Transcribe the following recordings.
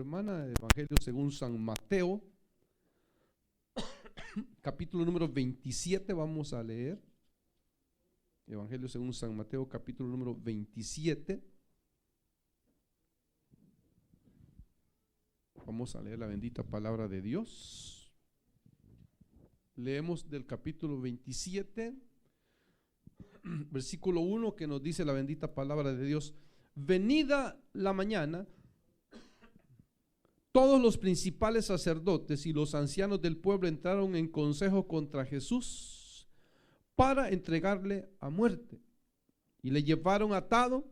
Hermana, Evangelio según San Mateo, capítulo número 27, vamos a leer. Evangelio según San Mateo, capítulo número 27. Vamos a leer la bendita palabra de Dios. Leemos del capítulo 27, versículo 1, que nos dice la bendita palabra de Dios: venida la mañana, todos los principales sacerdotes y los ancianos del pueblo entraron en consejo contra Jesús para entregarle a muerte, y le llevaron atado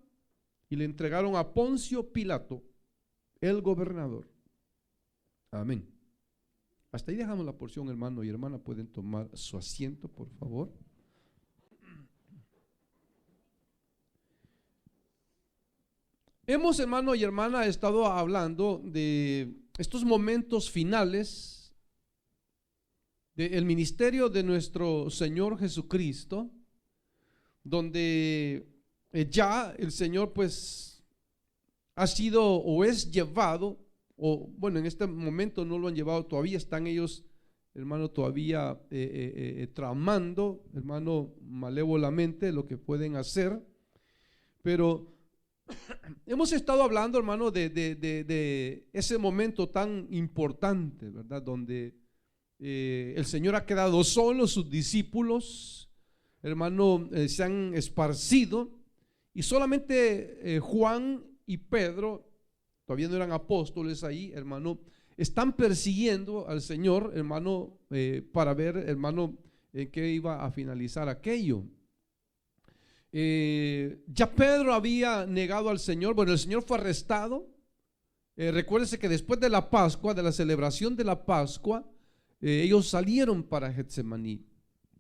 y le entregaron a Poncio Pilato, el gobernador. Amén. Hasta ahí dejamos la porción, hermano y hermana. Pueden tomar su asiento, por favor. Hemos, hermano y hermana, estado hablando de estos momentos finales del ministerio de nuestro Señor Jesucristo, donde ya el Señor pues ha sido o es llevado, o bueno, en este momento no lo han llevado todavía, están ellos, hermano, todavía tramando, hermano, malévolamente lo que pueden hacer, pero hemos estado hablando, hermano, de ese momento tan importante, ¿verdad? Donde el Señor ha quedado solo, sus discípulos, hermano, se han esparcido, y solamente Juan y Pedro, todavía no eran apóstoles ahí, hermano, están persiguiendo al Señor, hermano, para ver, hermano, en qué iba a finalizar aquello. Ya Pedro había negado al Señor. Bueno, el Señor fue arrestado. Recuérdese que después de la Pascua, de la celebración de la Pascua, ellos salieron para Getsemaní,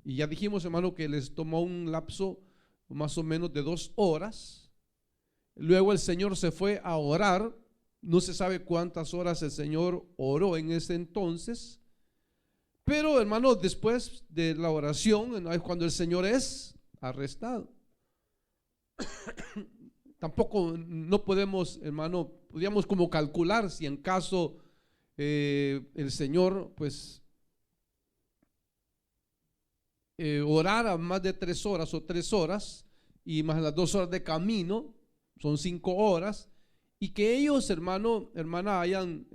y ya dijimos, hermano, que les tomó un lapso más o menos de 2 horas. Luego el Señor se fue a orar. No se sabe cuántas horas el Señor oró en ese entonces, pero, hermano, después de la oración es cuando el Señor es arrestado. Tampoco no podemos, hermano, podríamos como calcular si en caso el Señor pues orara más de 3 horas o 3 horas y más las 2 horas de camino, son 5 horas, y que ellos, hermano, hermana, hayan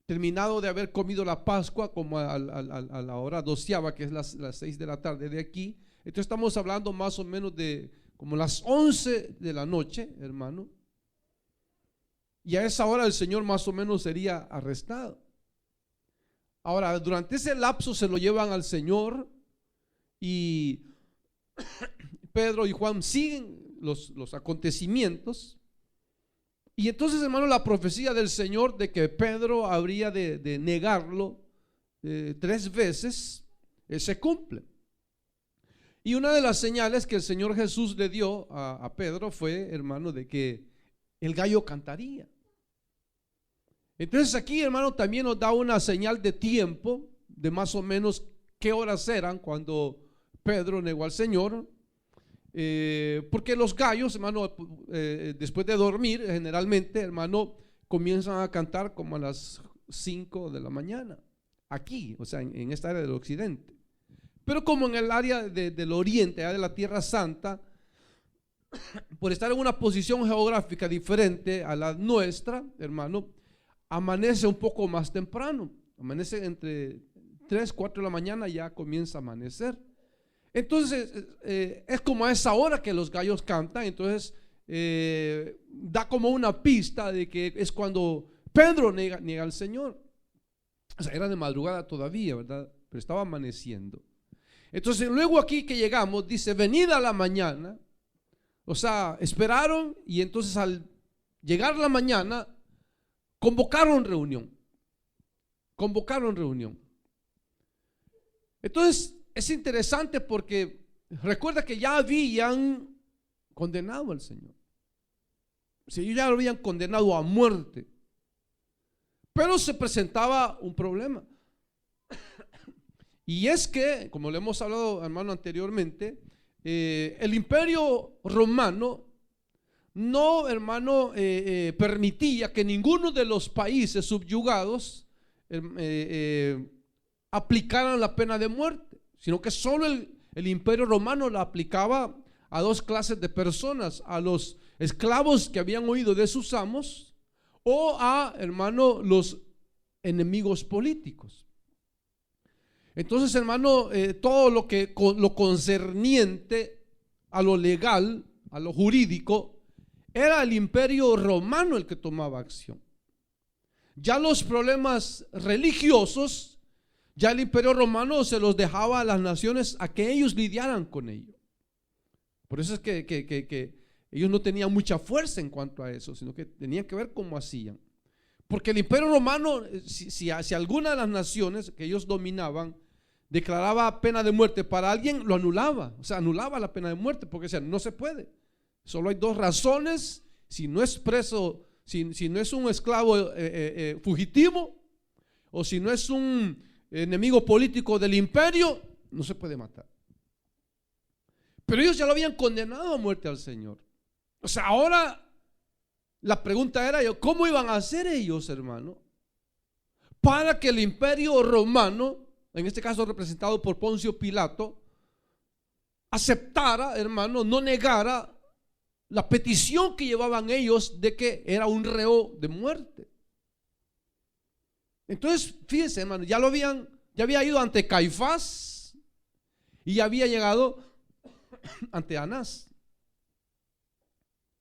terminado de haber comido la Pascua como a la hora 12ª, que es las 6 de la tarde de aquí. Entonces estamos hablando más o menos de como las 11 de la noche, hermano, y a esa hora el Señor más o menos sería arrestado. Ahora, durante ese lapso se lo llevan al Señor, y Pedro y Juan siguen los acontecimientos, y entonces, hermano, la profecía del Señor de que Pedro habría de negarlo 3 veces se cumple. Y una de las señales que el Señor Jesús le dio a Pedro fue, hermano, de que el gallo cantaría. Entonces aquí, hermano, también nos da una señal de tiempo, de más o menos qué horas eran cuando Pedro negó al Señor. Porque los gallos, hermano, después de dormir, generalmente, hermano, comienzan a cantar como a las 5 de la mañana, aquí, o sea, en esta área del occidente. Pero como en el área del oriente, área de la Tierra Santa, por estar en una posición geográfica diferente a la nuestra, hermano, amanece un poco más temprano, amanece entre 3, 4 de la mañana, ya comienza a amanecer. Entonces es como a esa hora que los gallos cantan. Entonces da como una pista de que es cuando Pedro niega al Señor. O sea, era de madrugada todavía, ¿verdad? Pero estaba amaneciendo. Entonces luego aquí que llegamos, dice venida la mañana. O sea, esperaron, y entonces al llegar la mañana convocaron reunión. Entonces es interesante porque recuerda que ya habían condenado al Señor. O sea, ya lo habían condenado a muerte. Pero se presentaba un problema. Y es que, como le hemos hablado, hermano, anteriormente, el imperio romano no, hermano, permitía que ninguno de los países subyugados aplicaran la pena de muerte, sino que solo el Imperio Romano la aplicaba a dos clases de personas: a los esclavos que habían huido de sus amos, o a, hermano, los enemigos políticos. Entonces, hermano, todo lo concerniente a lo legal, a lo jurídico, era el Imperio Romano el que tomaba acción. Ya los problemas religiosos, ya el Imperio Romano se los dejaba a las naciones a que ellos lidiaran con ello. Por eso es que ellos no tenían mucha fuerza en cuanto a eso, sino que tenían que ver cómo hacían. Porque el Imperio Romano, si alguna de las naciones que ellos dominaban declaraba pena de muerte para alguien, lo anulaba. O sea, anulaba la pena de muerte, porque decían, no se puede. Solo hay dos razones: si no es preso, si no es un esclavo fugitivo, o si no es un enemigo político del imperio, no se puede matar. Pero ellos ya lo habían condenado a muerte al Señor. O sea, ahora la pregunta era, ¿cómo iban a hacer ellos, hermano, para que el Imperio Romano, en este caso representado por Poncio Pilato, aceptara, hermano, no negara la petición que llevaban ellos de que era un reo de muerte? Entonces, fíjense, hermano, ya había ido ante Caifás y ya había llegado ante Anás.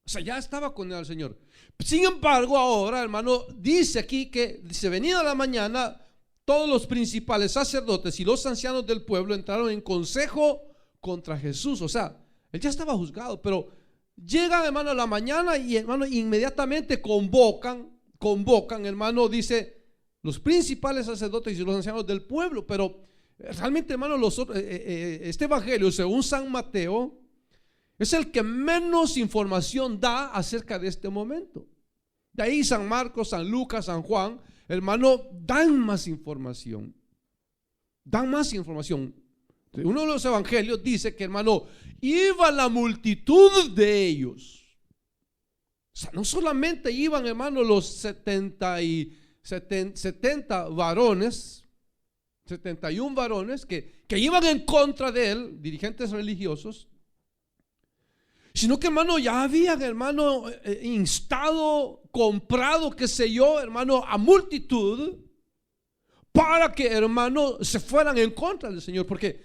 O sea, ya estaba condenado al Señor. Sin embargo, ahora, hermano, dice aquí que venida la mañana, todos los principales sacerdotes y los ancianos del pueblo entraron en consejo contra Jesús. O sea, él ya estaba juzgado, pero llegan, hermano, a la mañana y, hermano, inmediatamente convocan, hermano, dice, los principales sacerdotes y los ancianos del pueblo. Pero realmente, hermano, este evangelio, según San Mateo, es el que menos información da acerca de este momento. De ahí San Marcos, San Lucas, San Juan, hermano, dan más información. Uno de los evangelios dice que, hermano, iba la multitud de ellos. O sea, no solamente iban, hermano, los 70 varones, 71 varones que iban en contra de él, dirigentes religiosos, sino que, hermano, ya habían, hermano, instado, comprado, qué sé yo, hermano, a multitud para que, hermano, se fueran en contra del Señor. Porque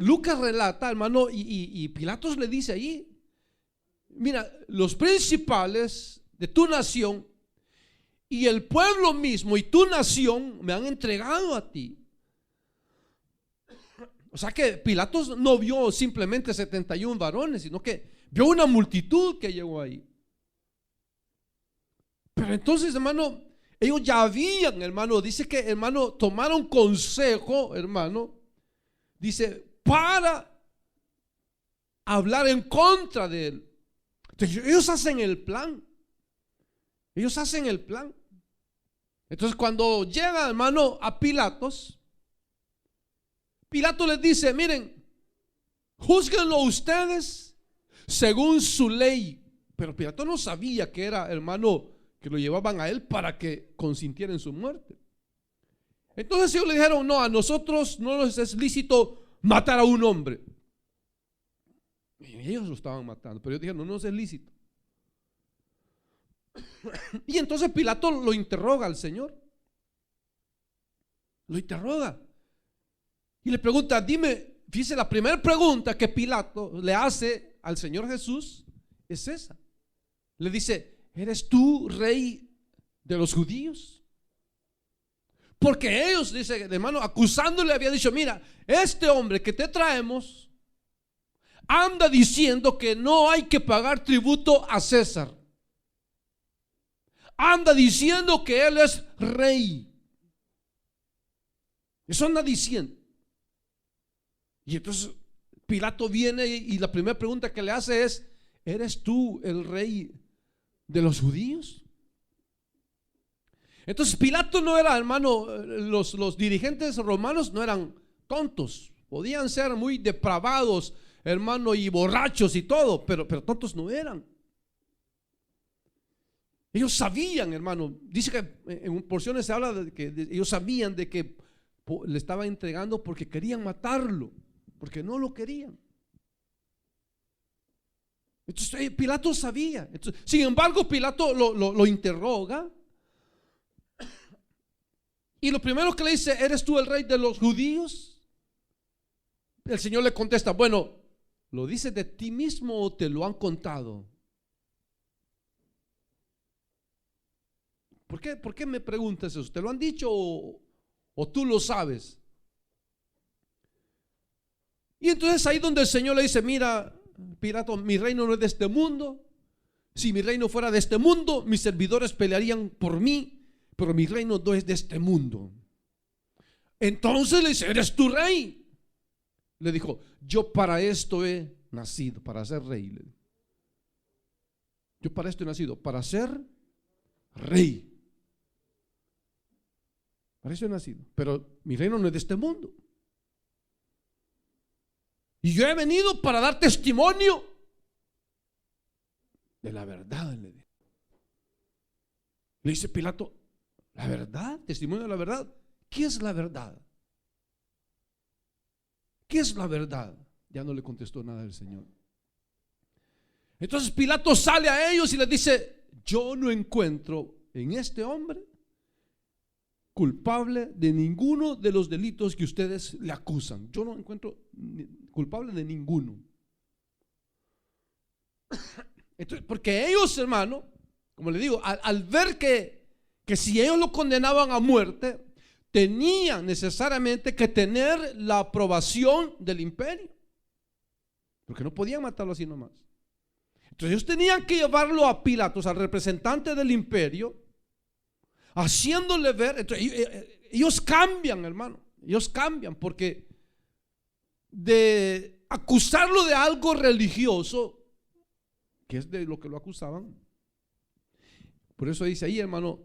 Lucas relata, hermano, y Pilatos le dice ahí, mira, los principales de tu nación y el pueblo mismo y tu nación me han entregado a ti. O sea que Pilatos no vio simplemente 71 varones, sino que vio una multitud que llegó ahí. Pero entonces, hermano, ellos ya habían, hermano, dice que, hermano, tomaron consejo, hermano, dice, para hablar en contra de él. Entonces, ellos hacen el plan. Entonces, cuando llega, hermano, a Pilatos, Pilato les dice, miren, júzguenlo ustedes según su ley. Pero Pilato no sabía que era, hermano, que lo llevaban a él para que consintiera en su muerte. Entonces ellos le dijeron, no, a nosotros no nos es lícito matar a un hombre. Y ellos lo estaban matando, pero ellos dijeron, no nos es lícito. Y entonces Pilato lo interroga al Señor. Lo interroga. Y le pregunta, dime, fíjese, la primera pregunta que Pilato le hace al Señor Jesús es esa. Le dice, ¿eres tú rey de los judíos? Porque ellos, dice, hermano, acusándole, había dicho, mira, este hombre que te traemos anda diciendo que no hay que pagar tributo a César. Anda diciendo que él es rey. Eso anda diciendo. Y entonces Pilato viene y la primera pregunta que le hace es, ¿eres tú el rey de los judíos? Entonces Pilato no era, hermano, los dirigentes romanos no eran tontos. Podían ser muy depravados, hermano, y borrachos y todo, pero tontos no eran. Ellos sabían, hermano, dice que en porciones se habla de que ellos sabían de que le estaba entregando porque querían matarlo, porque no lo querían. Entonces Pilato sabía. Entonces, sin embargo, Pilato lo interroga. Y lo primero que le dice: ¿eres tú el rey de los judíos? El Señor le contesta: bueno, ¿lo dices de ti mismo o te lo han contado? ¿Por qué me preguntas eso? ¿Te lo han dicho o tú lo sabes? Y entonces ahí donde el Señor le dice: mira, Pilato, mi reino no es de este mundo. Si mi reino fuera de este mundo, mis servidores pelearían por mí, pero mi reino no es de este mundo. Entonces le dice: ¿eres tu rey? Le dijo: yo para esto he nacido, para ser rey. Yo para esto he nacido, para ser rey. Para eso he nacido, pero mi reino no es de este mundo. Y yo he venido para dar testimonio de la verdad. Le dice Pilato: ¿la verdad? ¿Testimonio de la verdad? ¿Qué es la verdad? ¿Qué es la verdad? Ya no le contestó nada el Señor. Entonces Pilato sale a ellos y les dice: yo no encuentro en este hombre culpable de ninguno de los delitos que ustedes le acusan. Yo no encuentro culpable de ninguno. Entonces, porque ellos, hermano, como le digo, al ver que si ellos lo condenaban a muerte, tenían necesariamente que tener la aprobación del imperio, porque no podían matarlo así nomás. Entonces ellos tenían que llevarlo a Pilatos, al representante del imperio, haciéndole ver. Entonces, ellos cambian, hermano, ellos cambian, porque de acusarlo de algo religioso, que es de lo que lo acusaban, por eso dice ahí, hermano,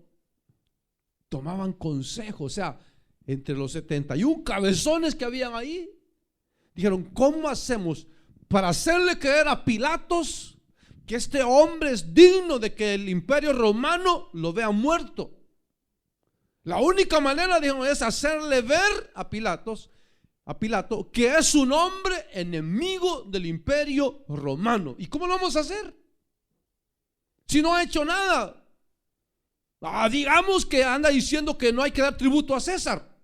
tomaban consejo. O sea, entre los 71 cabezones que habían ahí, dijeron: ¿cómo hacemos para hacerle creer a Pilatos que este hombre es digno de que el imperio romano lo vea muerto? La única manera, dijeron, es hacerle ver a Pilato que es un hombre enemigo del imperio romano. ¿Y cómo lo vamos a hacer si no ha hecho nada? Digamos que anda diciendo que no hay que dar tributo a César.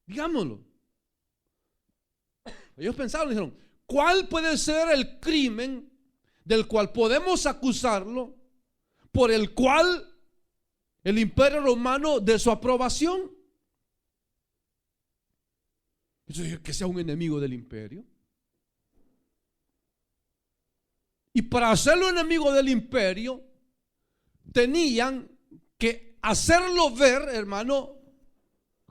Digámoslo. Ellos pensaron, dijeron: ¿cuál puede ser el crimen del cual podemos acusarlo, por el cual el imperio romano dé su aprobación? Que sea un enemigo del imperio. Y para hacerlo enemigo del imperio, tenían que hacerlo ver, hermano,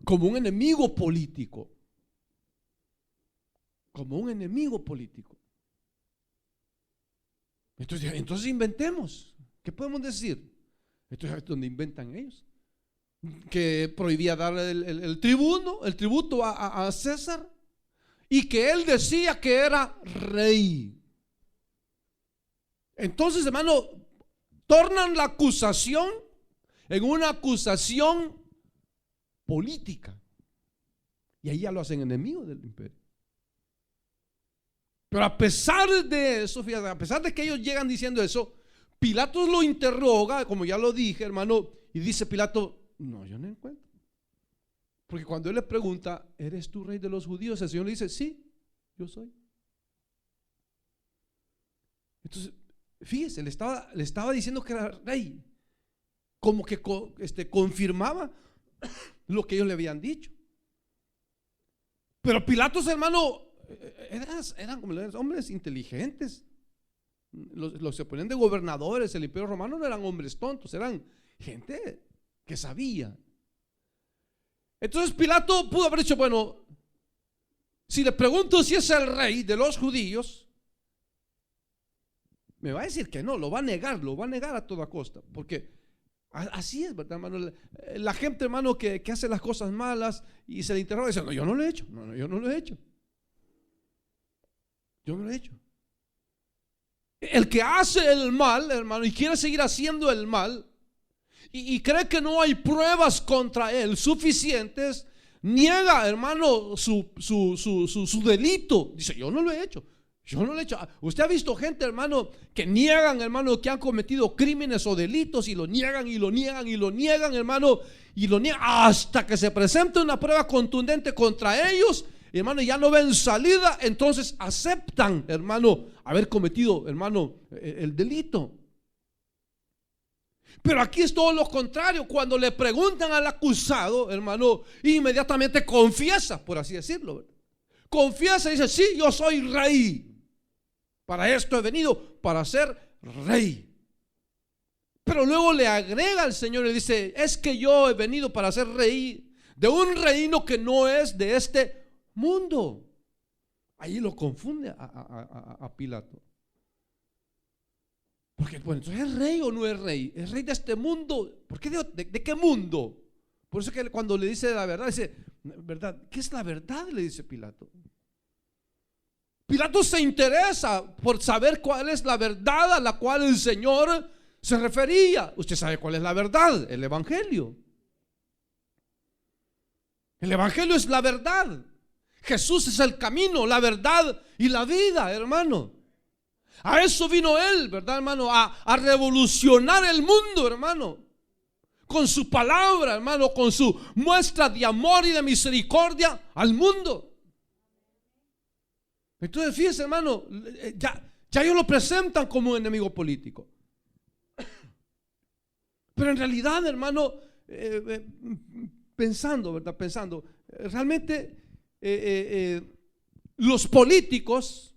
como un enemigo político. Como un enemigo político. Entonces inventemos. ¿Qué podemos decir? Esto es donde inventan ellos. Que prohibía dar el tributo a César, y que él decía que era rey. Entonces, hermano, tornan la acusación en una acusación política, y ahí ya lo hacen enemigo del imperio. Pero a pesar de eso, fíjate, a pesar de que ellos llegan diciendo eso, Pilato lo interroga, como ya lo dije, hermano, y dice Pilato: no, yo no encuentro. Porque cuando él le pregunta: ¿eres tú rey de los judíos?, el Señor le dice: sí, yo soy. Entonces, fíjese, le estaba diciendo que era rey, como que confirmaba lo que ellos le habían dicho. Pero Pilatos, hermano, eran como hombres inteligentes. Los que se ponían de gobernadores el imperio romano no eran hombres tontos, eran gente que sabía. Entonces Pilato pudo haber dicho: bueno, si le pregunto si es el rey de los judíos, me va a decir que no, lo va a negar a toda costa, porque así es, ¿verdad, hermano? La gente, hermano, que hace las cosas malas y se le interroga, dice: no, yo no lo he hecho, yo no lo he hecho. El que hace el mal, hermano, y quiere seguir haciendo el mal, y cree que no hay pruebas contra él suficientes, niega, hermano, su delito. Dice, yo no lo he hecho. Yo no lo he hecho. Usted ha visto gente, hermano, que niegan, hermano, que han cometido crímenes o delitos, y lo niegan y lo niegan y lo niegan, hermano, y lo niegan hasta que se presente una prueba contundente contra ellos, hermano, ya no ven salida. Entonces aceptan, hermano, haber cometido, hermano, el delito. Pero aquí es todo lo contrario. Cuando le preguntan al acusado, hermano, inmediatamente confiesa, por así decirlo. Confiesa y dice, sí, yo soy rey. Para esto he venido, para ser rey. Pero luego le agrega al Señor y dice, es que yo he venido para ser rey de un reino que no es de este mundo. Ahí lo confunde a Pilato. Porque, bueno, entonces, ¿es rey o no es rey? ¿Es rey de este mundo? ¿Por qué de qué mundo? Por eso que cuando le dice la verdad, dice, ¿verdad? ¿Qué es la verdad? Le dice Pilato. Pilato se interesa por saber cuál es la verdad a la cual el Señor se refería. Usted sabe cuál es la verdad, el Evangelio. El Evangelio es la verdad. Jesús es el camino, la verdad y la vida, hermano. A eso vino Él, ¿verdad, hermano? A revolucionar el mundo, hermano. Con su palabra, hermano, con su muestra de amor y de misericordia al mundo. Entonces, fíjese, hermano, ya ellos lo presentan como un enemigo político. Pero en realidad, hermano, pensando, ¿verdad? Pensando, realmente los políticos,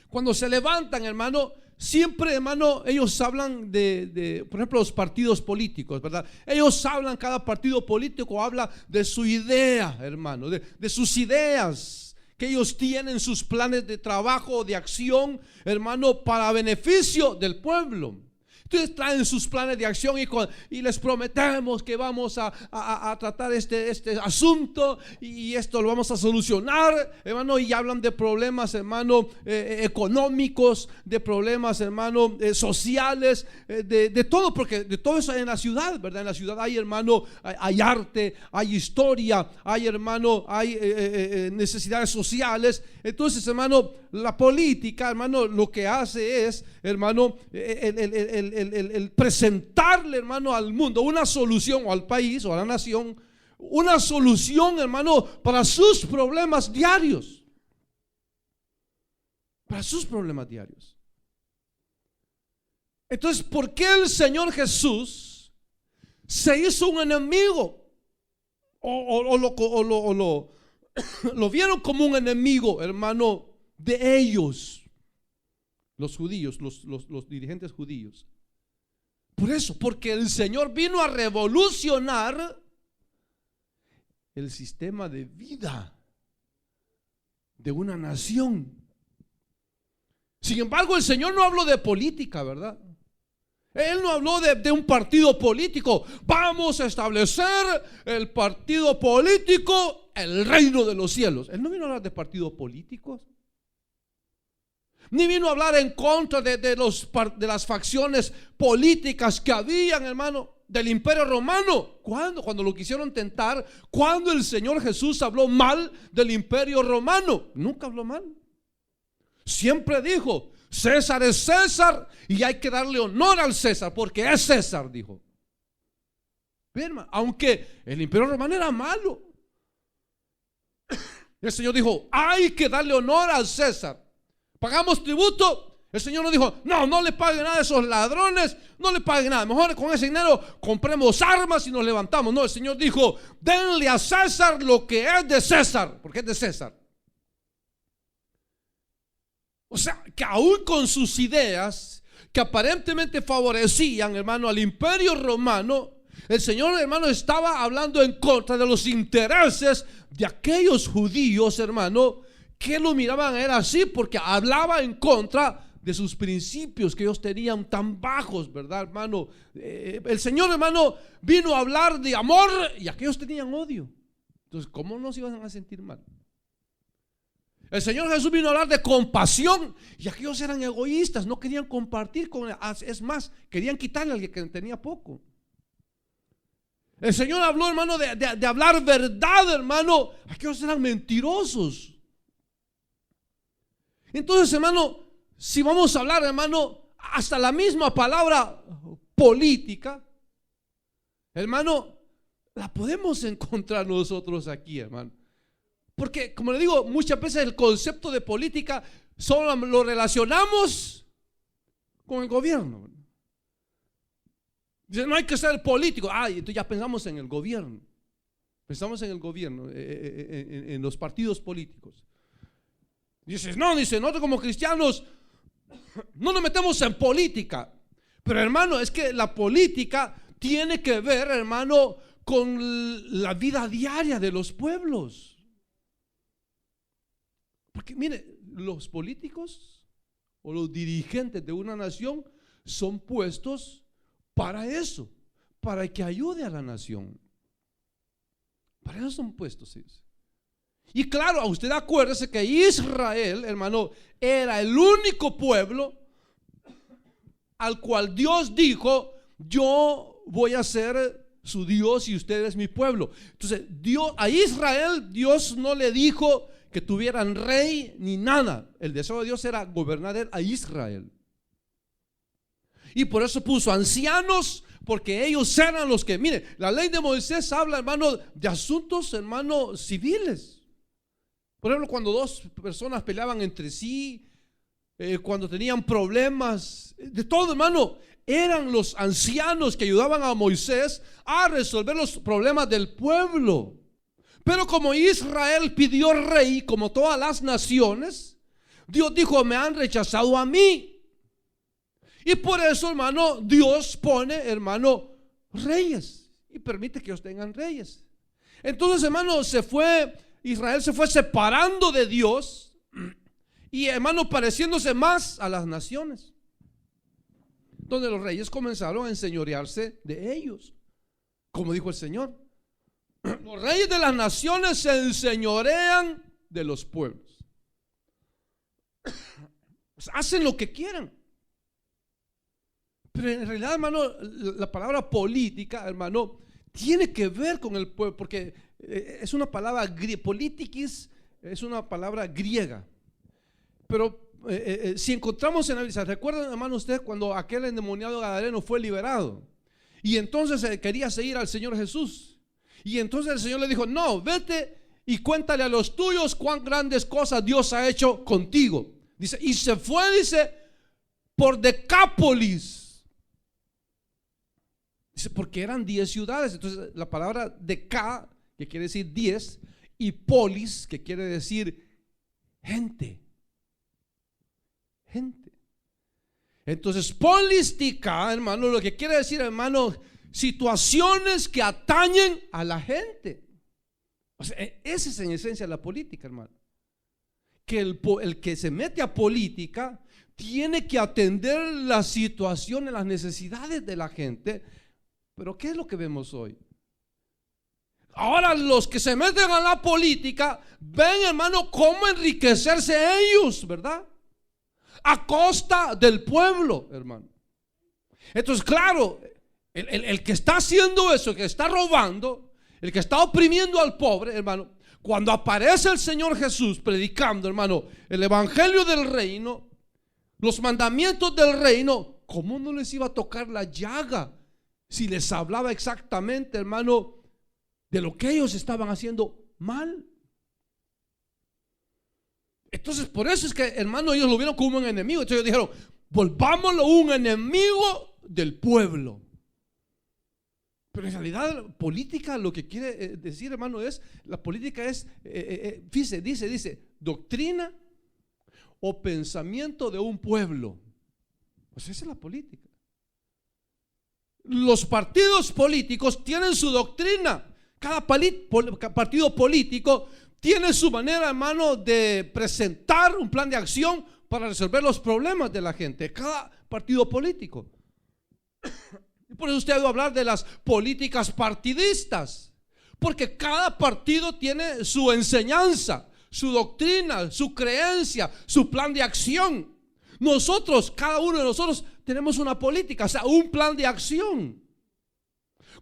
cuando se levantan, hermano, siempre, hermano, ellos hablan por ejemplo, los partidos políticos, ¿verdad? Ellos hablan, cada partido político habla de su idea, hermano, de sus ideas que ellos tienen, sus planes de trabajo, de acción, hermano, para beneficio del pueblo. Entonces traen sus planes de acción y les prometemos que vamos a tratar este asunto y esto lo vamos a solucionar, hermano, y hablan de problemas, hermano, económicos, de problemas, hermano, sociales, de todo, porque de todo eso hay en la ciudad, ¿verdad? En la ciudad hay, hermano, hay arte, hay historia, hay, hermano, hay necesidades sociales. Entonces, hermano, la política, hermano, lo que hace es, hermano, el presentarle, hermano, al mundo una solución, o al país o a la nación, una solución, hermano, para sus problemas diarios. Para sus problemas diarios. Entonces, ¿por qué el Señor Jesús se hizo un enemigo? Lo vieron como un enemigo, hermano, de ellos, los judíos, los dirigentes judíos. Por eso, porque el Señor vino a revolucionar el sistema de vida de una nación. Sin embargo, el Señor no habló de política, ¿verdad? Él no habló de un partido político. Vamos a establecer el partido político, el reino de los cielos. Él no vino a hablar de partidos políticos, ni vino a hablar en contra de las facciones políticas que habían, hermano, del imperio romano. ¿Cuándo? Cuando lo quisieron tentar. Cuando el Señor Jesús habló mal del imperio romano. Nunca habló mal. Siempre dijo, César es César y hay que darle honor al César, porque es César, dijo. Bien, aunque el imperio romano era malo, el Señor dijo, hay que darle honor al César. Pagamos tributo. El Señor no dijo, no le paguen nada a esos ladrones, no le paguen nada, mejor con ese dinero compremos armas y nos levantamos. No, el Señor dijo, denle a César lo que es de César, porque es de César. O sea, que aún con sus ideas que aparentemente favorecían, hermano, al imperio romano, el Señor, hermano, estaba hablando en contra de los intereses de aquellos judíos, hermano, que lo miraban a él así, porque hablaba en contra de sus principios que ellos tenían tan bajos, ¿verdad, hermano? El Señor, hermano, vino a hablar de amor y aquellos tenían odio. Entonces, ¿cómo no se iban a sentir mal? El Señor Jesús vino a hablar de compasión y aquellos eran egoístas, no querían compartir con él. Es más, querían quitarle al que tenía poco. El Señor habló, hermano, de hablar verdad, hermano. Aquellos eran mentirosos. Entonces, hermano, si vamos a hablar, hermano, hasta la misma palabra política, hermano, la podemos encontrar nosotros aquí, hermano. Porque, como le digo, muchas veces el concepto de política solo lo relacionamos con el gobierno. Dice, no hay que ser político. Entonces ya pensamos en el gobierno. Pensamos en el gobierno, en los partidos políticos. Dices, no, dice, nosotros como cristianos no nos metemos en política. Pero hermano, es que la política tiene que ver, hermano, con la vida diaria de los pueblos. Porque mire, los políticos o los dirigentes de una nación son puestos para eso, para que ayude a la nación. Para eso son puestos, ¿sí? Y claro, a usted acuérdese que Israel, hermano, era el único pueblo al cual Dios dijo: yo voy a ser su Dios y usted es mi pueblo. Entonces, a Israel Dios no le dijo que tuvieran rey ni nada. El deseo de Dios era gobernar a Israel. Y por eso puso ancianos, porque ellos eran los que, mire, la ley de Moisés habla, hermano, de asuntos, hermano, civiles. Por ejemplo, cuando dos personas peleaban entre sí, cuando tenían problemas, de todo, hermano, eran los ancianos que ayudaban a Moisés a resolver los problemas del pueblo. Pero como Israel pidió rey, como todas las naciones, Dios dijo: me han rechazado a mí. Y por eso, hermano, Dios pone, hermano, reyes y permite que ellos tengan reyes. Entonces, hermano, Israel se fue separando de Dios y, hermano, pareciéndose más a las naciones, donde los reyes comenzaron a enseñorearse de ellos, como dijo el Señor. Los reyes de las naciones se enseñorean de los pueblos. Pues hacen lo que quieran. Pero en realidad, hermano, la palabra política, hermano, tiene que ver con el pueblo, porque es una palabra politikis, es una palabra griega. Pero si encontramos en la Biblia, ¿recuerdan, hermano, ustedes cuando aquel endemoniado gadareno fue liberado? Y entonces quería seguir al Señor Jesús. Y entonces el Señor le dijo: no, vete y cuéntale a los tuyos cuán grandes cosas Dios ha hecho contigo. Dice, y se fue, dice, por Decápolis. Dice, porque eran 10 ciudades. Entonces la palabra Decá, que quiere decir 10, y polis, que quiere decir gente. Gente. Entonces polística, hermano, lo que quiere decir, hermano, situaciones que atañen a la gente. O sea, esa es en esencia la política, hermano. Que el que se mete a política tiene que atender las situaciones, las necesidades de la gente. Pero ¿qué es lo que vemos hoy? Ahora los que se meten a la política ven, hermano, cómo enriquecerse ellos, ¿verdad? A costa del pueblo, hermano. Entonces, claro, el que está haciendo eso, el que está robando, el que está oprimiendo al pobre, hermano, cuando aparece el Señor Jesús predicando, hermano, el evangelio del reino, los mandamientos del reino, ¿cómo no les iba a tocar la llaga si les hablaba exactamente, hermano, de lo que ellos estaban haciendo mal? Entonces, por eso es que, hermano, ellos lo vieron como un enemigo. Entonces ellos dijeron: volvámoslo un enemigo del pueblo. Pero en realidad política lo que quiere decir, hermano, es, la política es, dice, doctrina o pensamiento de un pueblo. Pues esa es la política. Los partidos políticos tienen su doctrina. Cada partido político tiene su manera, hermano, de presentar un plan de acción para resolver los problemas de la gente. Cada partido político. Y por eso usted ha oído hablar de las políticas partidistas, porque cada partido tiene su enseñanza, su doctrina, su creencia, su plan de acción. Nosotros, cada uno de nosotros, tenemos una política, o sea, un plan de acción.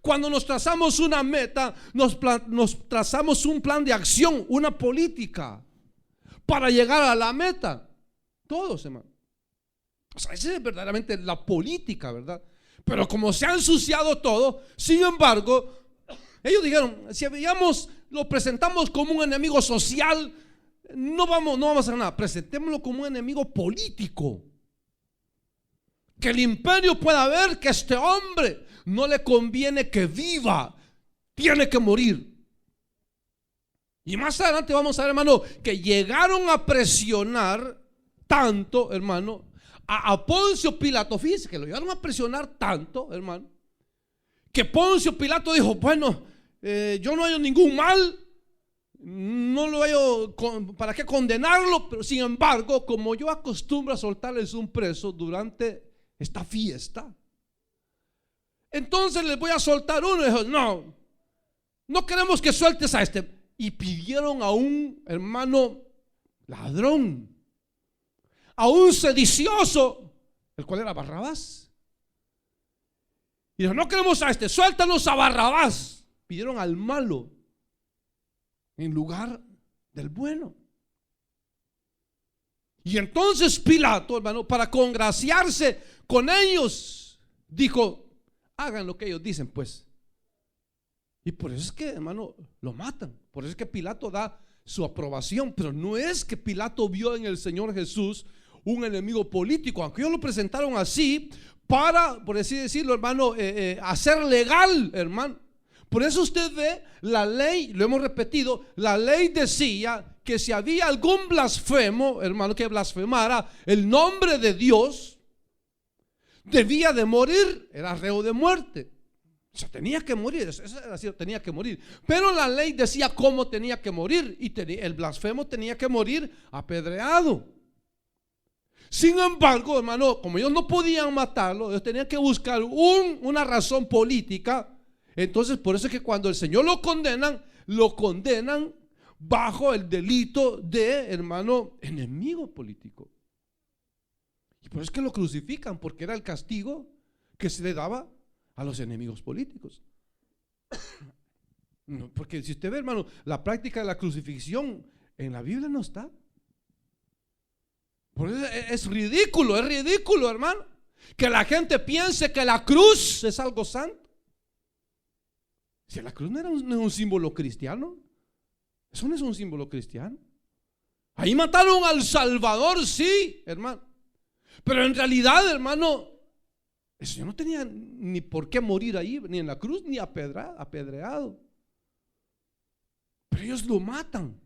Cuando nos trazamos una meta, nos trazamos un plan de acción, una política para llegar a la meta. Todos, hermano. O sea, esa es verdaderamente la política, ¿verdad? Pero como se ha ensuciado todo, sin embargo, ellos dijeron, si veíamos, lo presentamos como un enemigo social, no vamos a hacer nada. Presentémoslo como un enemigo político. Que el imperio pueda ver que este hombre no le conviene que viva, tiene que morir. Y más adelante vamos a ver, hermano, que llegaron a presionar tanto, hermano, a Poncio Pilato. Fíjense que lo llegaron a presionar tanto, hermano, que Poncio Pilato dijo, bueno, yo no hallo ningún mal, no lo hallo, ¿para qué condenarlo? Pero sin embargo, como yo acostumbro a soltarles un preso durante esta fiesta, entonces les voy a soltar uno. Y dijo, no queremos que sueltes a este. Y pidieron a un hermano ladrón, a un sedicioso, el cual era Barrabás. Y dijo, no queremos a este, suéltanos a Barrabás. Pidieron al malo en lugar del bueno. Y entonces Pilato, hermano, para congraciarse con ellos, dijo, hagan lo que ellos dicen, pues. Y por eso es que, hermano, lo matan. Por eso es que Pilato da su aprobación. Pero no es que Pilato vio en el Señor Jesús un enemigo político, aunque ellos lo presentaron así para, por así decirlo, hermano, hacer legal, hermano. Por eso usted ve la ley, lo hemos repetido, la ley decía que si había algún blasfemo, hermano, que blasfemara el nombre de Dios, debía de morir, era reo de muerte. O sea, tenía que morir, eso era cierto, tenía que morir. Pero la ley decía cómo tenía que morir, y el blasfemo tenía que morir apedreado. Sin embargo, hermano, como ellos no podían matarlo, ellos tenían que buscar una razón política. Entonces, por eso es que cuando el Señor lo condenan bajo el delito de, hermano, enemigo político. Y por eso es que lo crucifican, porque era el castigo que se le daba a los enemigos políticos. No, porque si usted ve, hermano, la práctica de la crucifixión en la Biblia no está. Por eso es ridículo, hermano, que la gente piense que la cruz es algo santo. Si la cruz no es un símbolo cristiano, eso no es un símbolo cristiano. Ahí mataron al Salvador, sí, hermano, pero en realidad, hermano, el Señor no tenía ni por qué morir ahí, ni en la cruz, ni apedreado. Pero ellos lo matan.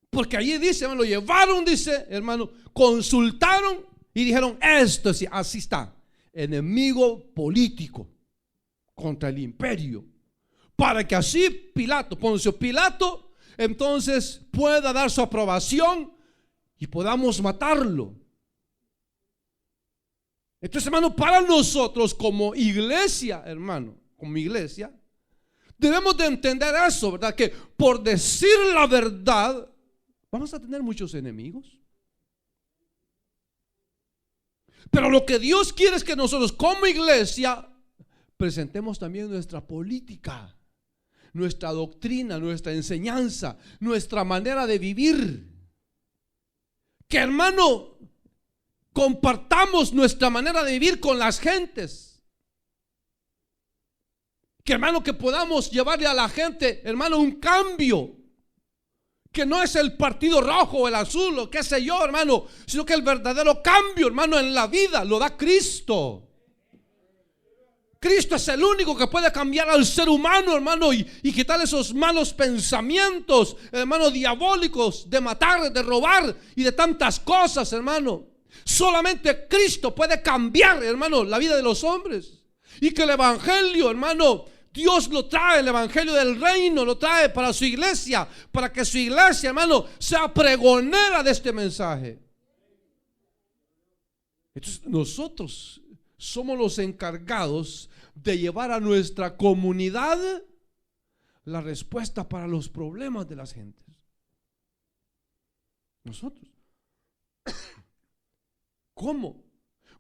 Porque allí dice, hermano, lo llevaron, dice, hermano, consultaron y dijeron, esto sí, así está, enemigo político contra el imperio. Para que así Poncio Pilato, entonces pueda dar su aprobación y podamos matarlo. Entonces, hermano, para nosotros como iglesia, hermano, como iglesia, debemos de entender eso, ¿verdad? Que por decir la verdad, vamos a tener muchos enemigos. Pero lo que Dios quiere es que nosotros como iglesia presentemos también nuestra política, nuestra doctrina, nuestra enseñanza, nuestra manera de vivir. Que, hermano, compartamos nuestra manera de vivir con las gentes. Que, hermano, que podamos llevarle a la gente, hermano, un cambio. Que no es el partido rojo o el azul o qué sé yo, hermano, sino que el verdadero cambio, hermano, en la vida lo da Cristo. Cristo es el único que puede cambiar al ser humano, hermano, y quitar esos malos pensamientos, hermano, diabólicos, de matar, de robar y de tantas cosas, hermano. Solamente Cristo puede cambiar, hermano, la vida de los hombres. Y que el evangelio, hermano, Dios lo trae, el evangelio del reino lo trae para su iglesia, para que su iglesia, hermano, sea pregonera de este mensaje. Entonces nosotros somos los encargados de llevar a nuestra comunidad la respuesta para los problemas de las gentes? Nosotros. ¿Cómo?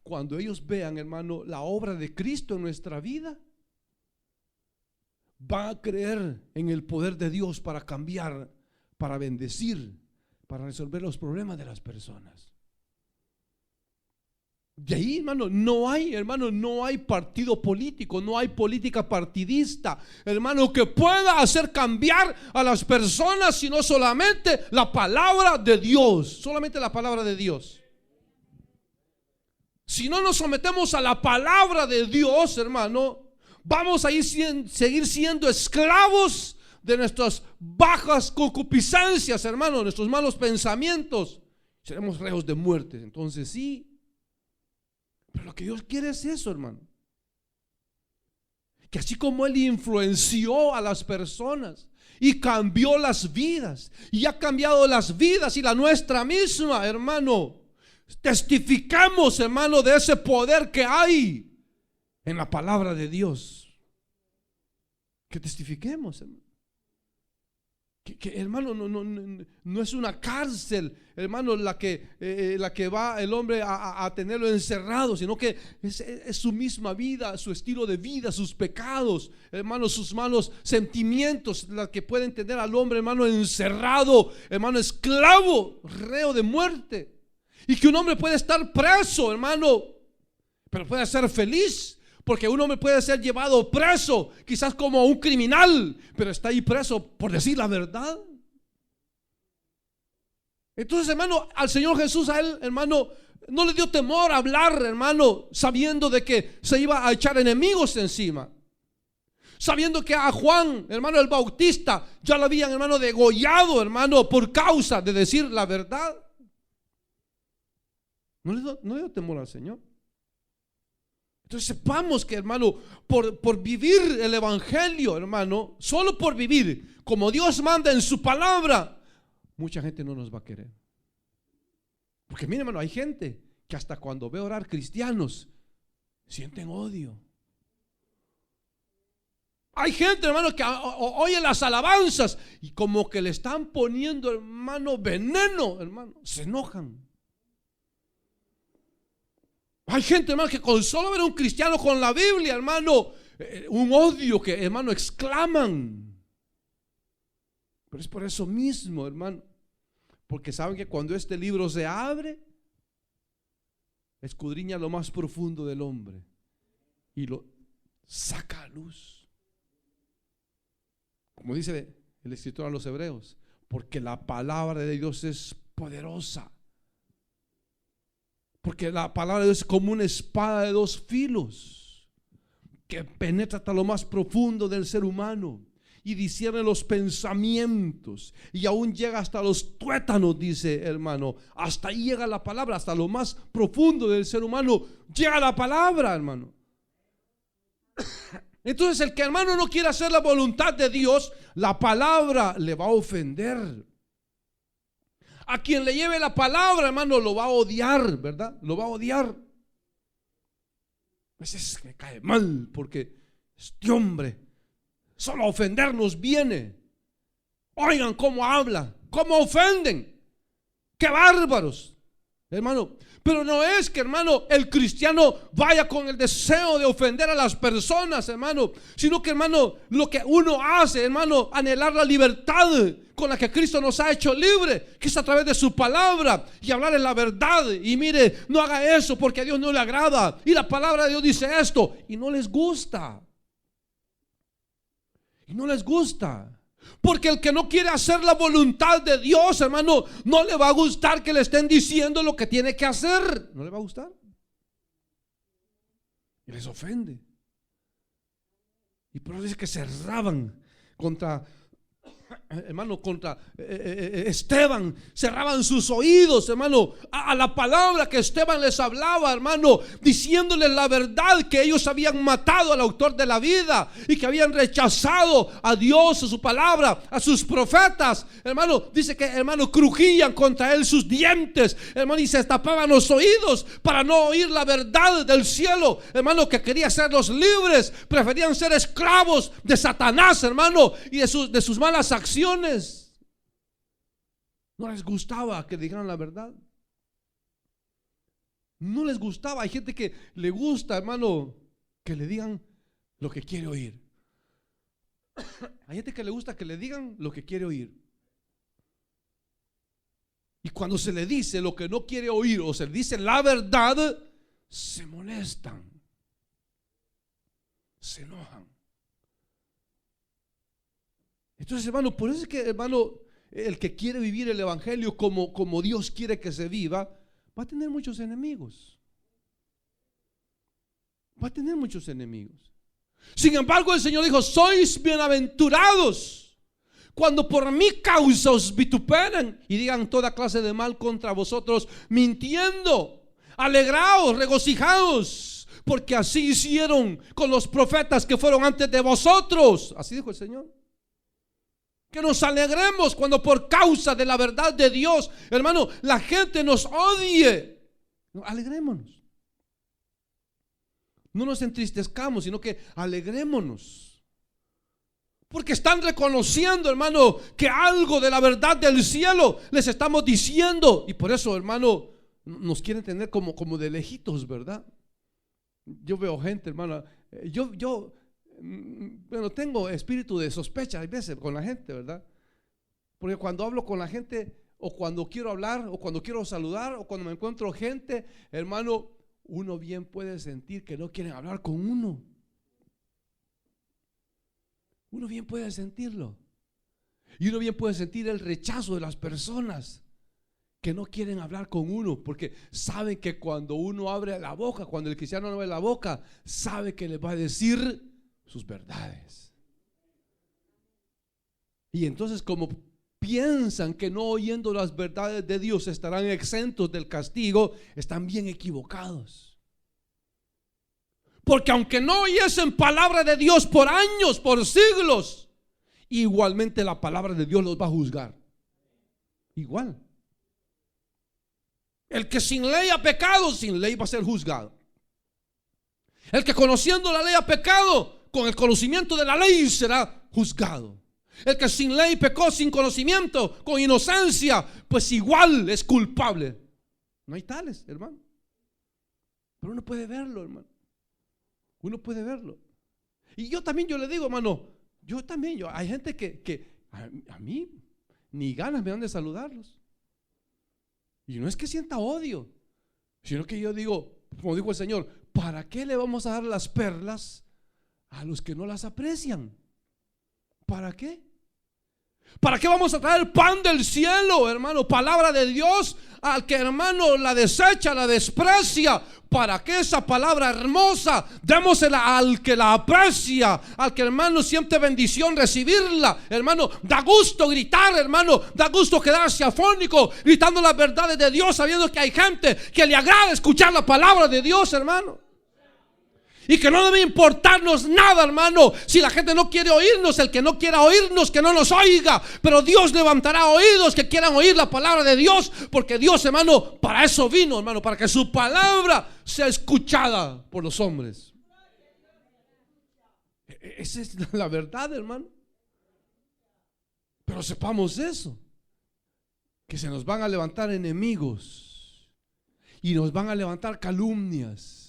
Cuando ellos vean, hermano, la obra de Cristo en nuestra vida, van a creer en el poder de Dios para cambiar, para bendecir, para resolver los problemas de las personas. De ahí, hermano, no hay partido político, no hay política partidista, hermano, que pueda hacer cambiar a las personas, sino solamente la palabra de Dios, solamente la palabra de Dios. Si no nos sometemos a la palabra de Dios, hermano, vamos a seguir siendo esclavos de nuestras bajas concupiscencias, hermano, nuestros malos pensamientos. Seremos reos de muerte. Entonces sí. Pero lo que Dios quiere es eso, hermano. Que así como Él influenció a las personas y cambió las vidas, y ha cambiado las vidas y la nuestra misma, hermano, testificamos, hermano, de ese poder que hay en la palabra de Dios. Que testifiquemos, hermano. Que hermano, no es una cárcel, hermano, la que va el hombre a tenerlo encerrado, sino que es su misma vida, su estilo de vida, sus pecados, hermano, sus malos sentimientos, las que pueden tener al hombre, hermano, encerrado, hermano, esclavo, reo de muerte. Y que un hombre puede estar preso, hermano, pero puede ser feliz. Porque un hombre puede ser llevado preso, quizás como un criminal, pero está ahí preso por decir la verdad. Entonces, hermano, al Señor Jesús, a él, hermano, no le dio temor a hablar, hermano, sabiendo de que se iba a echar enemigos encima. Sabiendo que a Juan, hermano, el Bautista, ya lo habían, hermano, degollado, hermano, por causa de decir la verdad. No le dio temor al Señor. Entonces sepamos que, hermano, por vivir el evangelio, hermano, solo por vivir como Dios manda en su palabra, mucha gente no nos va a querer. Porque mire, hermano, hay gente que hasta cuando ve orar cristianos sienten odio. Hay gente, hermano, que oye las alabanzas y como que le están poniendo, hermano, veneno, hermano, se enojan. Hay gente, hermano, que con solo ver a un cristiano con la Biblia, hermano, un odio que, hermano, exclaman. Pero es por eso mismo, hermano, porque saben que cuando este libro se abre, escudriña lo más profundo del hombre y lo saca a luz. Como dice el escritor a los Hebreos, porque la palabra de Dios es poderosa. Porque la palabra de Dios es como una espada de dos filos que penetra hasta lo más profundo del ser humano y discierne los pensamientos y aún llega hasta los tuétanos, dice, hermano. Hasta ahí llega la palabra, hasta lo más profundo del ser humano llega la palabra, hermano. Entonces el que, hermano, no quiere hacer la voluntad de Dios, la palabra le va a ofender. A quien le lleve la palabra, hermano, lo va a odiar, ¿verdad? Lo va a odiar. A veces me cae mal porque este hombre solo a ofendernos viene. Oigan cómo habla, cómo ofenden. Qué bárbaros, hermano. Pero no es que, hermano, el cristiano vaya con el deseo de ofender a las personas, hermano, sino que, hermano, lo que uno hace, hermano, anhelar la libertad con la que Cristo nos ha hecho libre, que es a través de su palabra y hablar en la verdad. Y mire, no haga eso porque a Dios no le agrada. Y la palabra de Dios dice esto y no les gusta. Y no les gusta. Porque el que no quiere hacer la voluntad de Dios, hermano, no le va a gustar que le estén diciendo lo que tiene que hacer. No le va a gustar. Y les ofende. Y por eso dice que se cerraban contra hermano, contra Esteban, cerraban sus oídos, hermano, a la palabra que Esteban les hablaba, hermano, diciéndoles la verdad, que ellos habían matado al autor de la vida y que habían rechazado a Dios, a su palabra, a sus profetas. Hermano, dice que, hermano, crujían contra él sus dientes, hermano, y se tapaban los oídos para no oír la verdad del cielo, hermano, que quería hacerlos libres. Preferían ser esclavos de Satanás, hermano, y de sus malas acciones. No les gustaba que dijeran la verdad. No les gustaba. Hay gente que le gusta, hermano, que le digan lo que quiere oír. Hay gente que le gusta que le digan lo que quiere oír. Y cuando se le dice lo que no quiere oír, o se le dice la verdad, se molestan, se enojan. Entonces, hermano, por eso es que, hermano, el que quiere vivir el evangelio como Dios quiere que se viva, va a tener muchos enemigos. Va a tener muchos enemigos. Sin embargo, el Señor dijo: sois bienaventurados cuando por mi causa os vituperen y digan toda clase de mal contra vosotros, mintiendo. Alegraos, regocijaos, porque así hicieron con los profetas que fueron antes de vosotros. Así dijo el Señor. Que nos alegremos cuando por causa de la verdad de Dios, hermano, la gente nos odie. Alegrémonos. No nos entristezcamos, sino que alegrémonos. Porque están reconociendo, hermano, que algo de la verdad del cielo les estamos diciendo. Y por eso, hermano, nos quieren tener como de lejitos, ¿verdad? Yo veo gente, hermano, bueno, tengo espíritu de sospecha a veces con la gente, ¿verdad? Porque cuando hablo con la gente, o cuando quiero hablar, o cuando quiero saludar, o cuando me encuentro gente, hermano, uno bien puede sentir que no quieren hablar con uno. Uno bien puede sentirlo. Y uno bien puede sentir el rechazo de las personas que no quieren hablar con uno, porque saben que cuando uno abre la boca, cuando el cristiano abre la boca, sabe que le va a decir sus verdades. Y entonces, como piensan que no oyendo las verdades de Dios estarán exentos del castigo, están bien equivocados. Porque aunque no oyesen palabra de Dios por años, por siglos, igualmente la palabra de Dios los va a juzgar. Igual. El que sin ley ha pecado, sin ley va a ser juzgado. El que conociendo la ley ha pecado, con el conocimiento de la ley será juzgado. El que sin ley pecó, sin conocimiento, con inocencia, pues igual es culpable. No hay tales, hermano. Pero uno puede verlo, hermano. Uno puede verlo. Y yo le digo, hermano, hay gente que a mí ni ganas me dan de saludarlos. Y no es que sienta odio, sino que yo digo, como dijo el Señor, ¿para qué le vamos a dar las perlas a los que no las aprecian? ¿Para qué? ¿Para qué vamos a traer pan del cielo, hermano? Palabra de Dios al que, hermano, la desecha, la desprecia. ¿Para qué esa palabra hermosa? Démosela al que la aprecia, al que, hermano, siente bendición recibirla. Hermano, da gusto gritar, hermano, da gusto quedarse afónico gritando las verdades de Dios, sabiendo que hay gente que le agrada escuchar la palabra de Dios, hermano. Y que no debe importarnos nada, hermano, si la gente no quiere oírnos. El que no quiera oírnos, que no nos oiga. Pero Dios levantará oídos que quieran oír la palabra de Dios. Porque Dios, hermano, para eso vino, hermano, para que su palabra sea escuchada por los hombres. Esa es la verdad, hermano. Pero sepamos eso, que se nos van a levantar enemigos y nos van a levantar calumnias.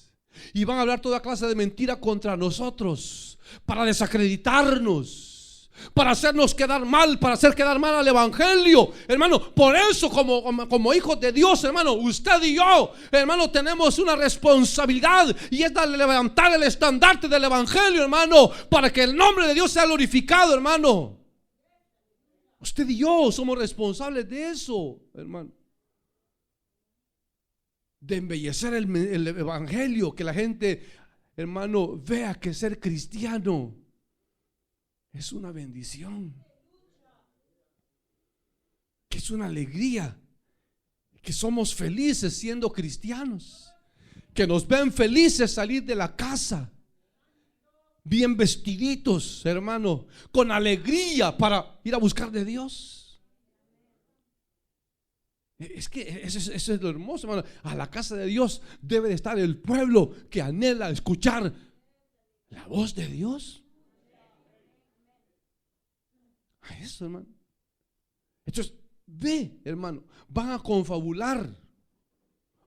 Y van a hablar toda clase de mentira contra nosotros, para desacreditarnos, para hacernos quedar mal, para hacer quedar mal al evangelio. Hermano, por eso como hijos de Dios, hermano, usted y yo, hermano, tenemos una responsabilidad, y es darle, levantar el estandarte del evangelio, hermano, para que el nombre de Dios sea glorificado, hermano. Usted y yo somos responsables de eso, hermano. De embellecer el evangelio, que la gente, hermano, vea que ser cristiano es una bendición. que es una alegría, que somos felices siendo cristianos, que nos ven felices salir de la casa bien vestiditos, hermano, con alegría para ir a buscar de Dios. Es que eso es lo hermoso, hermano. A la casa de Dios debe de estar el pueblo que anhela escuchar la voz de Dios. A eso, hermano. Entonces, ve, hermano, van a confabular,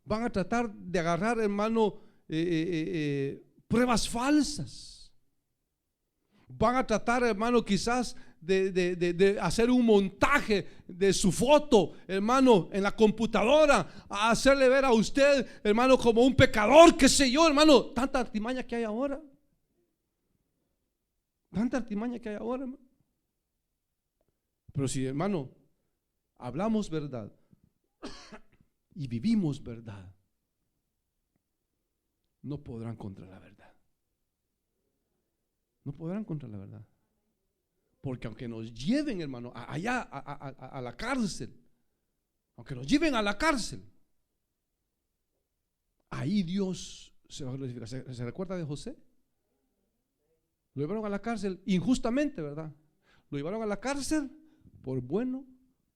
van a tratar de agarrar, hermano, pruebas falsas. Van a tratar, hermano, quizás de hacer un montaje de su foto, hermano, en la computadora, a hacerle ver a usted, hermano, como un pecador, qué sé yo, hermano. Tanta artimaña que hay ahora. Tanta artimaña que hay ahora, hermano. Pero si, hermano, hablamos verdad y vivimos verdad, no podrán contra la verdad. No podrán contra la verdad. Porque aunque nos lleven, hermano, allá a la cárcel, aunque nos lleven a la cárcel, ahí Dios se va a glorificar. ¿Se recuerda de José? Lo llevaron a la cárcel injustamente, ¿verdad? Lo llevaron a la cárcel por bueno,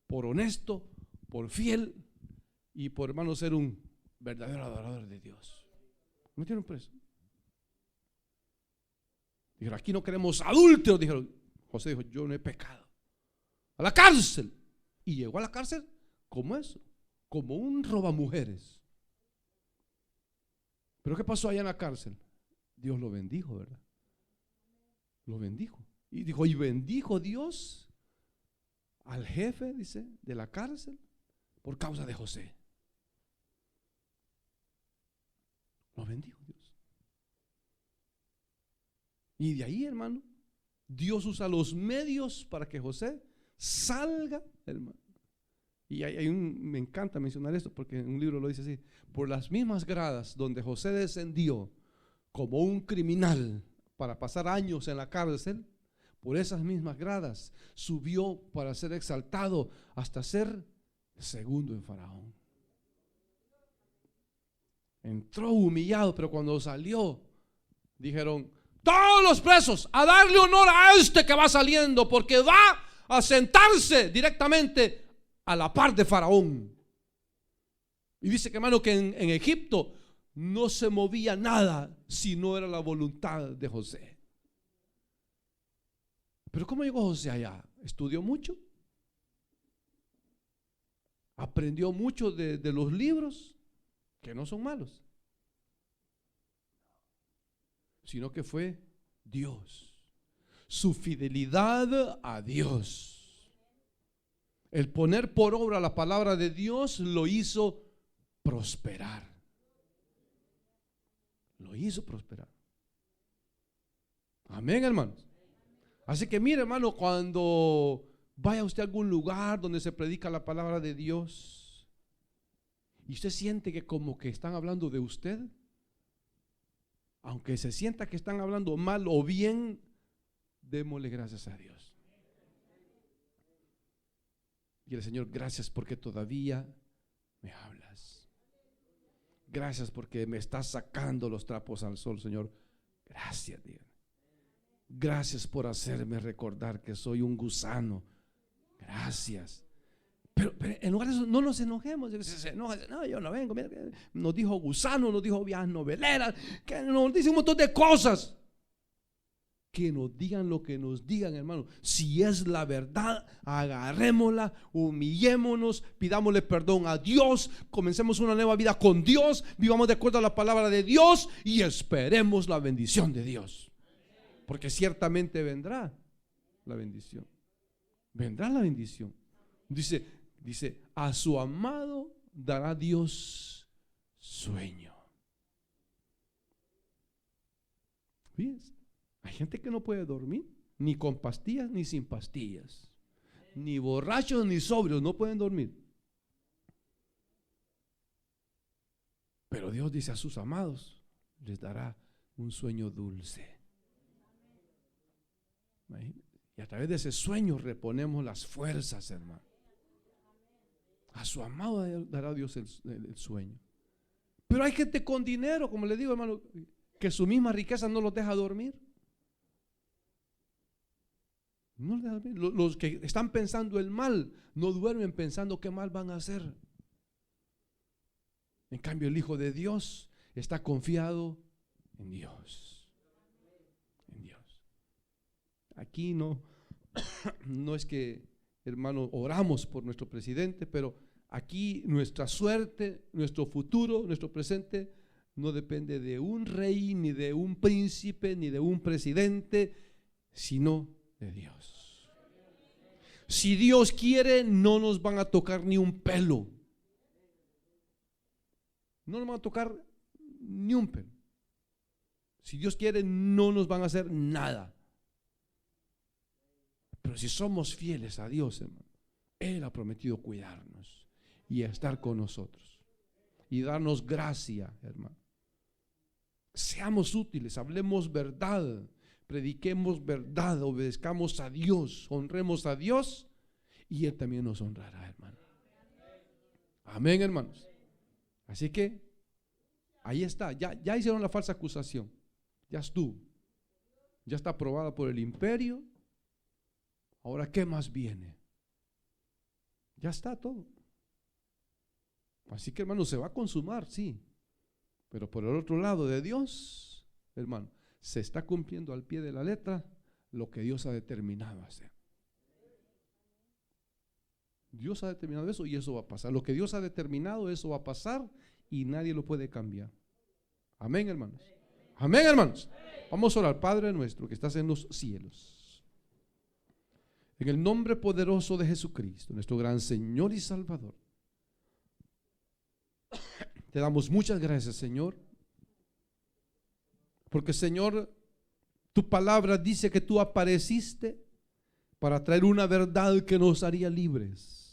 por honesto, por fiel y por, hermano, ser un verdadero adorador de Dios. ¿Me metieron preso? Dijeron, aquí no queremos adúlteros. Dijeron, José dijo, yo no he pecado. A la cárcel. Y llegó a la cárcel como eso, como un robamujeres. Pero ¿qué pasó allá en la cárcel? Dios lo bendijo, ¿verdad? Lo bendijo. Y dijo, y bendijo Dios al jefe, dice, de la cárcel por causa de José. Lo bendijo Dios. Y de ahí, hermano, Dios usa los medios para que José salga, hermano. Y me encanta mencionar esto porque en un libro lo dice así: por las mismas gradas donde José descendió como un criminal para pasar años en la cárcel, por esas mismas gradas subió para ser exaltado hasta ser segundo en Faraón. Entró humillado, pero cuando salió dijeron, todos los presos a darle honor a este que va saliendo, porque va a sentarse directamente a la par de Faraón. Y dice que, hermano, que en Egipto no se movía nada si no era la voluntad de José. Pero ¿cómo llegó José allá? ¿Estudió mucho? ¿Aprendió mucho de los libros? Que no son malos, sino que fue Dios, su fidelidad a Dios, el poner por obra la palabra de Dios lo hizo prosperar. Lo hizo prosperar. Amén, hermanos. Así que mire, hermano, cuando vaya usted a algún lugar donde se predica la palabra de Dios y usted siente que como que están hablando de usted, aunque se sienta que están hablando mal o bien, démosle gracias a Dios. Y el Señor, gracias porque todavía me hablas. Gracias porque me estás sacando los trapos al sol, Señor. Gracias, Dios. Gracias por hacerme recordar que soy un gusano. Gracias. Pero en lugar de eso, no nos enojemos. Se enoja, no, yo no vengo. Mira, nos dijo gusano, nos dijo vías noveleras, que nos dice un montón de cosas. Que nos digan lo que nos digan, hermano. Si es la verdad, agarrémosla, humillémonos, pidámosle perdón a Dios, comencemos una nueva vida con Dios, vivamos de acuerdo a la palabra de Dios y esperemos la bendición de Dios. Porque ciertamente vendrá la bendición. Vendrá la bendición. Dice, a su amado dará Dios sueño. Fíjense. Hay gente que no puede dormir, ni con pastillas ni sin pastillas, ni borrachos ni sobrios, no pueden dormir. Pero Dios dice a sus amados, les dará un sueño dulce. Y a través de ese sueño reponemos las fuerzas, hermano. A su amado dará Dios el sueño. Pero hay gente con dinero, como le digo, hermano, que su misma riqueza no los deja dormir. No les deja dormir. Los que están pensando el mal no duermen pensando qué mal van a hacer. En cambio, el Hijo de Dios está confiado en Dios. En Dios. Aquí no es que, hermano, oramos por nuestro presidente, pero aquí nuestra suerte, nuestro futuro, nuestro presente no depende de un rey, ni de un príncipe, ni de un presidente, sino de Dios. Si Dios quiere, no nos van a tocar ni un pelo. No nos van a tocar ni un pelo. Si Dios quiere, no nos van a hacer nada. Pero si somos fieles a Dios, hermano, Él ha prometido cuidarnos y estar con nosotros y darnos gracia, hermano. Seamos útiles, hablemos verdad, prediquemos verdad, obedezcamos a Dios, honremos a Dios y Él también nos honrará, hermano. Amén, hermanos. Así que ahí está, ya hicieron la falsa acusación, ya estuvo, ya está aprobada por el imperio. Ahora, ¿qué más viene? Ya está todo. Así que, hermano, se va a consumar, sí. Pero por el otro lado de Dios, hermano, se está cumpliendo al pie de la letra lo que Dios ha determinado hacer. Dios ha determinado eso y eso va a pasar. Lo que Dios ha determinado, eso va a pasar y nadie lo puede cambiar. Amén, hermanos. Amén, hermanos. Vamos a orar. Padre nuestro que estás en los cielos. En el nombre poderoso de Jesucristo, nuestro gran Señor y Salvador, te damos muchas gracias, Señor, porque, Señor, tu palabra dice que tú apareciste para traer una verdad que nos haría libres.